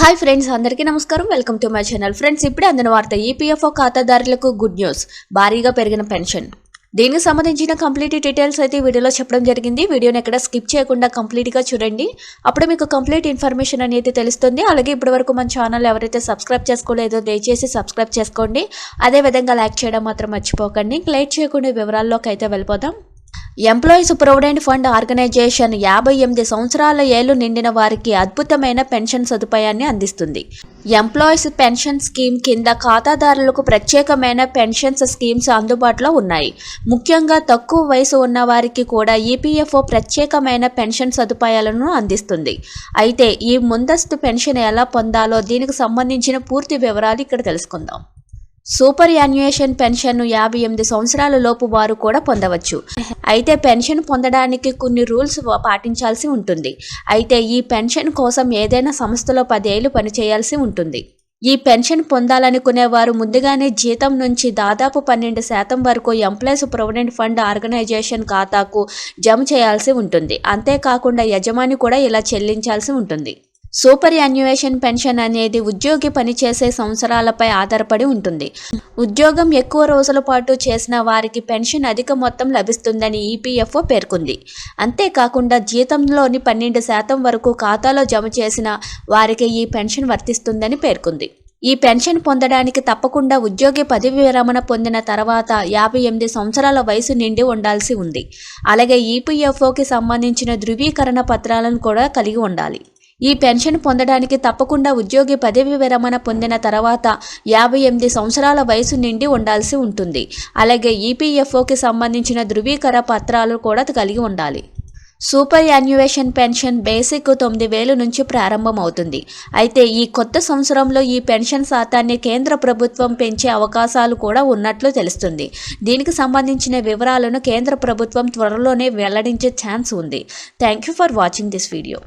Hi friends, అందరికీ నమస్కారం. Welcome to my channel. Friends, ఇప్పుడే అందిన వార్త. ఈపీఎఫ్ఓ ఖాతాదారులకు గుడ్ న్యూస్, భారీగా పెరిగిన పెన్షన్. దీనికి సంబంధించిన కంప్లీట్ డీటెయిల్స్ అయితే వీడియోలో చెప్పడం జరిగింది. వీడియోని ఎక్కడ స్కిప్ చేయకుండా కంప్లీట్గా చూడండి, అప్పుడు మీకు కంప్లీట్ ఇన్ఫర్మేషన్ అనేది తెలుస్తుంది. అలాగే ఇప్పటివరకు మన ఛానల్ ఎవరైతే సబ్స్క్రైబ్ చేసుకోలేదో దయచేసి సబ్స్క్రైబ్ చేసుకోండి. అదేవిధంగా లైక్ చేయడం మాత్రం మర్చిపోకండి. లేట్ చేయకుండా వివరాల్లోకి అయితే వెళ్ళిపోదాం. ఎంప్లాయీస్ ప్రొవిడెంట్ ఫండ్ ఆర్గనైజేషన్ 58 సంవత్సరాల ఏళ్లు నిండిన వారికి అద్భుతమైన పెన్షన్ సదుపాయాన్ని అందిస్తుంది. ఎంప్లాయీస్ పెన్షన్ స్కీమ్ కింద ఖాతాదారులకు ప్రత్యేకమైన పెన్షన్స్ స్కీమ్స్ అందుబాటులో ఉన్నాయి. ముఖ్యంగా తక్కువ వయసు ఉన్న వారికి కూడా ఈపీఎఫ్ఓ ప్రత్యేకమైన పెన్షన్ సదుపాయాలను అందిస్తుంది. అయితే ఈ ముందస్తు పెన్షన్ ఎలా పొందాలో దీనికి సంబంధించిన పూర్తి వివరాలు ఇక్కడ తెలుసుకుందాం. సూపర్ యాన్యుయేషన్ పెన్షన్ను 58 సంవత్సరాల లోపు వారు కూడా పొందవచ్చు. అయితే పెన్షన్ పొందడానికి కొన్ని రూల్స్ పాటించాల్సి ఉంటుంది. అయితే ఈ పెన్షన్ కోసం ఏదైనా సంస్థలో 10 ఏళ్లు పనిచేయాల్సి ఉంటుంది. ఈ పెన్షన్ పొందాలనుకునే వారు ముందుగానే జీతం నుంచి దాదాపు 12% వరకు ఎంప్లాయీస్ ప్రొవిడెంట్ ఫండ్ ఆర్గనైజేషన్ ఖాతాకు జమ చేయాల్సి ఉంటుంది. అంతేకాకుండా యజమాని కూడా ఇలా చెల్లించాల్సి ఉంటుంది. సూపర్ యాన్యుయేషన్ పెన్షన్ అనేది ఉద్యోగి పనిచేసే సంవత్సరాలపై ఆధారపడి ఉంటుంది. ఉద్యోగం ఎక్కువ రోజుల పాటు చేసిన వారికి పెన్షన్ అధిక మొత్తం లభిస్తుందని ఈపీఎఫ్ఓ పేర్కొంది. అంతేకాకుండా జీతంలోని 12% వరకు ఖాతాలో జమ చేసిన వారికి ఈ పెన్షన్ వర్తిస్తుందని పేర్కొంది. ఈ పెన్షన్ పొందడానికి తప్పకుండా ఉద్యోగి పదవి విరమణ పొందిన తర్వాత 58 సంవత్సరాల వయసు నిండి ఉండాల్సి ఉంది. అలాగే ఈపీఎఫ్ఓకి సంబంధించిన ధృవీకరణ పత్రాలను కూడా కలిగి ఉండాలి. ఈ పెన్షన్ పొందడానికి తప్పకుండా ఉద్యోగి పదవి విరమణ పొందిన తర్వాత 58 సంవత్సరాల వయసు నిండి ఉండాల్సి ఉంటుంది. అలాగే ఈపీఎఫ్ఓకి సంబంధించిన ధృవీకరణ పత్రాలు కూడా కలిగి ఉండాలి. సూపర్ యాన్యుయేషన్ పెన్షన్ బేసిక్ 9,000 నుంచి ప్రారంభమవుతుంది. అయితే ఈ కొత్త సంవత్సరంలో ఈ పెన్షన్ శాతాన్ని కేంద్ర ప్రభుత్వం పెంచే అవకాశాలు కూడా ఉన్నట్లు తెలుస్తుంది. దీనికి సంబంధించిన వివరాలను కేంద్ర ప్రభుత్వం త్వరలోనే వెల్లడించే ఛాన్స్ ఉంది. Thank you for watching this video.